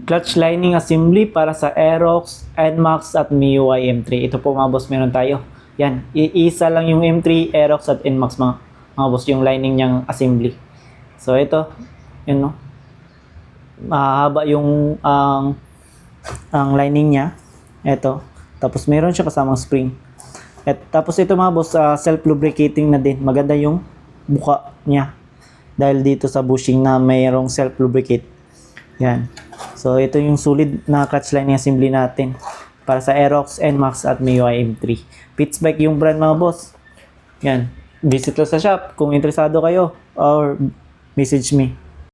clutch lining assembly para sa Aerox, NMAX at MIUI M3. Ito po mga boss, meron tayo. Yan, iisa lang yung M3, Aerox at NMAX mga boss, yung lining niyang assembly. So ito, yun no. Mahaba yung ang lining niya. Ito. Tapos meron siya kasamang spring. Tapos ito mga boss, self-lubricating na din. Maganda yung buka niya. Dahil dito sa bushing na mayroong self-lubricate. Yan. So, ito yung solid na clutch lining assembly natin. Para sa Aerox, NMAX at MIUI M3. Pittsbike yung brand mga boss. Yan. Visit lang sa shop kung interesado kayo. Or message me.